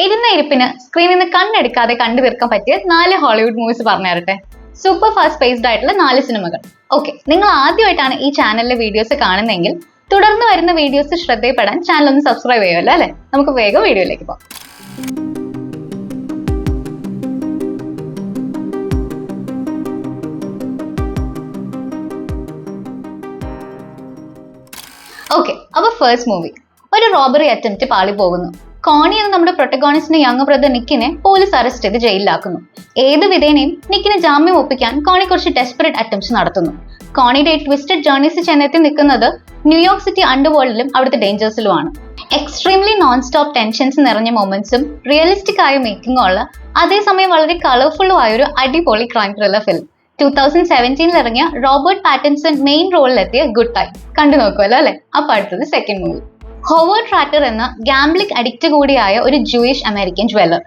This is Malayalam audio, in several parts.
ഇരുന്ന ഇരിപ്പിന് സ്ക്രീനിൽ നിന്ന് കണ്ണെടുക്കാതെ കണ്ടു തീർക്കാൻ പറ്റിയ 4 ഹോളിവുഡ് മൂവീസ് പറഞ്ഞു തരട്ടെ. സൂപ്പർ ഫാസ്റ്റ് പേസ്ഡ് ആയിട്ടുള്ള 4 സിനിമകൾ. ഓക്കെ, നിങ്ങൾ ആദ്യമായിട്ടാണ് ഈ ചാനലിലെ വീഡിയോസ് കാണുന്നതെങ്കിൽ തുടർന്ന് വരുന്ന വീഡിയോസ് ശ്രദ്ധയിൽപ്പെടാൻ ചാനൽ ഒന്ന് സബ്സ്ക്രൈബ് ചെയ്യുമല്ലോ അല്ലെ. നമുക്ക് വേഗം വീഡിയോയിലേക്ക് പോകാം. ഓക്കെ, അപ്പൊ ഫസ്റ്റ് മൂവി. ഒരു റോബറി അറ്റംപ്റ്റ് പാളി പോകുന്നു. കോണി എന്ന നമ്മുടെ പ്രൊട്ടഗോണിസ്റ്റിന്റെ യങ് ബ്രദർ നിക്കിനെ പോലീസ് അറസ്റ്റ് ചെയ്ത് ജയിലിലാക്കുന്നു. ഏത് വിധേനയും നിക്കിന് ജാമ്യം ഒപ്പിക്കാൻ കോണി കുറച്ച് ഡെസ്പറേറ്റ് അറ്റംപ്റ്റ്സ് നടത്തുന്നു. കോണിയുടെ ട്വിസ്റ്റഡ് ജേർണീസ് ചെന്നെത്തി നിൽക്കുന്നത് ന്യൂയോർക്ക് സിറ്റി അണ്ടർവേൾഡിലും അവിടുത്തെ ഡേഞ്ചേഴ്സിലുമാണ്. എക്സ്ട്രീംലി നോൺ സ്റ്റോപ്പ് ടെൻഷൻസ് നിറഞ്ഞ മൊമെന്റ്സും റിയലിസ്റ്റിക് ആയ മേക്കിംഗും ഉള്ള അതേസമയം വളരെ കളർഫുള്ളും ആയ ഒരു അടിപൊളി ക്രൈം ത്രില്ലർ ഫിലിം. 2017 ഇറങ്ങിയ റോബർട്ട് പാറ്റിൻസൺ മെയിൻ റോളിലെത്തിയ ഗുഡ് ടൈം കണ്ടു നോക്കുമല്ലോ അല്ലെ. അപ്പൊ അടുത്തത് സെക്കൻഡ് മൂവി. ഹോവേർഡ് റാറ്റർ എന്ന ഗാംബ്ലിംഗ് അഡിക്റ്റ് കൂടിയായ ഒരു ജൂയിഷ് അമേരിക്കൻ ജ്വല്ലർ.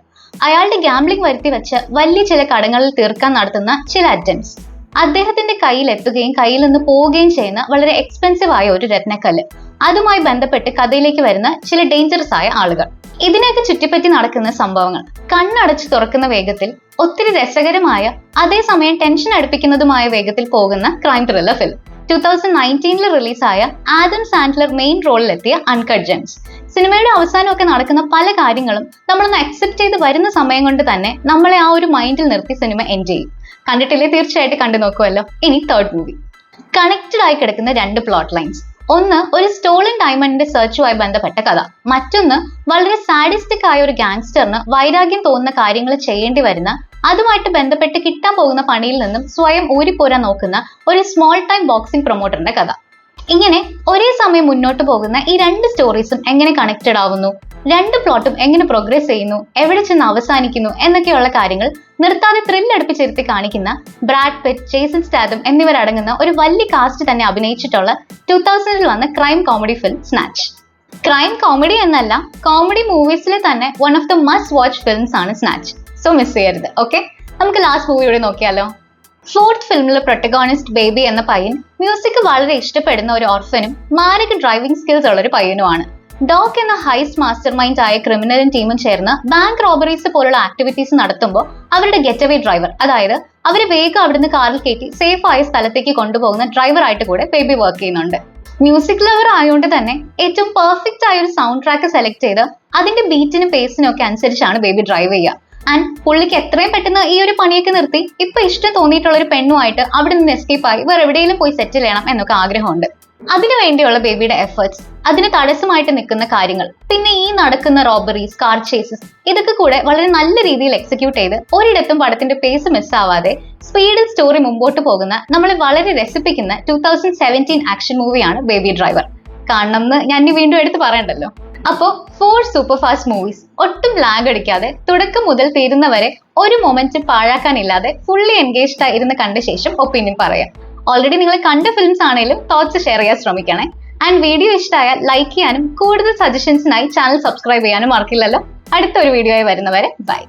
അയാളുടെ ഗാംബ്ലിംഗ് വരുത്തി വെച്ച് വലിയ ചില കടങ്ങളിൽ തീർക്കാൻ നടത്തുന്ന ചില അറ്റംപ്റ്റ്സ്. അദ്ദേഹത്തിന്റെ കയ്യിൽ എത്തുകയും കയ്യിൽ നിന്ന് പോവുകയും ചെയ്യുന്ന വളരെ എക്സ്പെൻസീവ് ആയ ഒരു രത്നക്കല്ല്. അതുമായി ബന്ധപ്പെട്ട് കഥയിലേക്ക് വരുന്ന ചില ഡേഞ്ചറസ് ആയ ആളുകൾ. ഇതിനെയൊക്കെ ചുറ്റിപ്പറ്റി നടക്കുന്ന സംഭവങ്ങൾ കണ്ണടച്ച് തുറക്കുന്ന വേഗത്തിൽ ഒത്തിരി രസകരമായ അതേസമയം ടെൻഷൻ അടുപ്പിക്കുന്നതുമായ വേഗത്തിൽ പോകുന്ന ക്രൈം ത്രില്ലർ ഫിലിം. 2019 റിലീസായ ആദം സാൻഡ്ലർ മെയിൻ റോളിലെത്തിയ അൺകട്ട് ജെംസ്. സിനിമയുടെ അവസാനമൊക്കെ നടക്കുന്ന പല കാര്യങ്ങളും നമ്മളൊന്ന് അക്സെപ്റ്റ് ചെയ്ത് വരുന്ന സമയം കൊണ്ട് തന്നെ നമ്മളെ ആ ഒരു മൈൻഡിൽ നിർത്തി സിനിമ എൻജോയ് ചെയ്യും. കണ്ടിട്ടില്ലേ? തീർച്ചയായിട്ടും കണ്ടു നോക്കുമല്ലോ. ഇനി തേർഡ് മൂവി. കണക്റ്റഡ് ആയി കിടക്കുന്ന 2 പ്ലോട്ട് ലൈൻസ്. ഒന്ന് ഒരു സ്റ്റോളൻ ഡയമണ്ടിന്റെ സെർച്ചുമായി ബന്ധപ്പെട്ട കഥ. മറ്റൊന്ന് വളരെ സാഡിസ്റ്റിക് ആയ ഒരു ഗാങ്സ്റ്ററിന് വൈരാഗ്യം തോന്നുന്ന കാര്യങ്ങൾ ചെയ്യേണ്ടി വരുന്ന, അതുമായിട്ട് ബന്ധപ്പെട്ട് കിട്ടാൻ പോകുന്ന പണിയിൽ നിന്നും സ്വയം ഊരിപ്പോരാൻ നോക്കുന്ന ഒരു സ്മോൾ ടൈം ബോക്സിംഗ് പ്രൊമോട്ടറിന്റെ കഥ. ഇങ്ങനെ ഒരേ സമയം മുന്നോട്ട് പോകുന്ന ഈ 2 സ്റ്റോറീസും എങ്ങനെ കണക്റ്റഡ് ആവുന്നു, 2 പ്ലോട്ടും എങ്ങനെ പ്രോഗ്രസ് ചെയ്യുന്നു, എവിടെ ചെന്ന് അവസാനിക്കുന്നു എന്നൊക്കെയുള്ള കാര്യങ്ങൾ നിർത്താതെ ത്രില്ലടുപ്പിച്ചിരുത്തി കാണിക്കുന്ന ബ്രാഡ് പിറ്റ്, ജേസൺ സ്റ്റാഥം എന്നിവരടങ്ങുന്ന ഒരു വലിയ കാസ്റ്റ് തന്നെ അഭിനയിച്ചിട്ടുള്ള 2000 വന്ന crime comedy film snatch. Crime comedy എന്നല്ല, കോമഡി മൂവീസിലെ തന്നെ one of the must watch films ആണ് സ്നാച്ച്. സോ മിസ് ചെയ്യരുത്. ഓക്കെ, നമുക്ക് ലാസ്റ്റ് മൂവിയോടെ നോക്കിയാലോ. ഫോർത്ത് ഫിലിമിലെ പ്രൊട്ടഗോണിസ്റ്റ് ബേബി എന്ന പയ്യൻ മ്യൂസിക് വളരെ ഇഷ്ടപ്പെടുന്ന ഒരു ഓർഫനും മാരക ഡ്രൈവിംഗ് സ്കിൽസ് ഉള്ള ഒരു പയ്യനുമാണ്. ഡോക്ക് എന്ന ഹൈസ്റ്റ് മാസ്റ്റർ മൈൻഡ് ആയ ക്രിമിനലും ടീമും ചേർന്ന് ബാങ്ക് റോബറീസ് പോലുള്ള ആക്ടിവിറ്റീസ് നടത്തുമ്പോൾ അവരുടെ ഗെറ്റ് അവേ ഡ്രൈവർ, അതായത് അവരെ വേഗം അവിടുന്ന് കാറിൽ കയറ്റി സേഫ് ആയ സ്ഥലത്തേക്ക് കൊണ്ടുപോകുന്ന ഡ്രൈവർ ആയിട്ട് കൂടെ ബേബി വർക്ക് ചെയ്യുന്നുണ്ട്. മ്യൂസിക് ലവർ ആയതുകൊണ്ട് തന്നെ ഏറ്റവും പെർഫെക്റ്റ് ആയ ഒരു സൗണ്ട് ട്രാക്ക് സെലക്ട് ചെയ്ത് അതിന്റെ ബീറ്റിനും പേസിനും ഒക്കെ അനുസരിച്ചാണ് ബേബി ഡ്രൈവ് ചെയ്യുക. ആൻഡ് പുള്ളിക്ക് എത്രയും പെട്ടെന്ന് ഈ ഒരു പണിയൊക്കെ നിർത്തി ഇപ്പൊ ഇഷ്ടം തോന്നിയിട്ടുള്ള ഒരു പെണ്ണുമായിട്ട് അവിടെ നിന്ന് എസ്കേപ്പ് ആയി വേറെ എവിടെയെങ്കിലും പോയി സെറ്റിൽ ചെയ്യണം എന്നൊക്കെ ആഗ്രഹമുണ്ട്. അതിനു വേണ്ടിയുള്ള ബേബിയുടെ എഫേർട്സ്, അതിന് തടസ്സമായിട്ട് നിൽക്കുന്ന കാര്യങ്ങൾ, പിന്നെ ഈ നടക്കുന്ന റോബറീസ്, കാർ ചേസസ്, ഇതൊക്കെ കൂടെ വളരെ നല്ല രീതിയിൽ എക്സിക്യൂട്ട് ചെയ്ത് ഒരിടത്തും പടത്തിന്റെ പേസ് മിസ്സാവാതെ സ്പീഡിൽ സ്റ്റോറി മുമ്പോട്ട് പോകുന്ന നമ്മളെ വളരെ രസിപ്പിക്കുന്ന 2017 ആക്ഷൻ മൂവിയാണ് ബേബി ഡ്രൈവർ. കാണണം എന്ന് ഞാൻ വീണ്ടും എടുത്ത് പറയണ്ടല്ലോ. അപ്പോ 4 സൂപ്പർ ഫാസ്റ്റ് മൂവീസ് ഒട്ടും ലാഗ് അടിക്കാതെ തുടക്കം മുതൽ തീരുന്നവരെ ഒരു മൊമെന്റ് പാഴാക്കാനില്ലാതെ ഫുള്ളി എൻഗേജ്ഡ് ആയി ഇരുന്ന് കണ്ട ശേഷം ഒപ്പീനിയൻ പറയാം. ഓൾറെഡി നിങ്ങൾ കണ്ട ഫിലിംസ് ആണെങ്കിലും തോട്ട്സ് ഷെയർ ചെയ്യാൻ ശ്രമിക്കണേ. ആൻഡ് വീഡിയോ ഇഷ്ടമായാൽ ലൈക്ക് ചെയ്യാനും കൂടുതൽ സജഷൻസിനായി ചാനൽ സബ്സ്ക്രൈബ് ചെയ്യാനും മറക്കില്ലല്ലോ. അടുത്തൊരു വീഡിയോ ആയി വരുന്നവരെ ബൈ.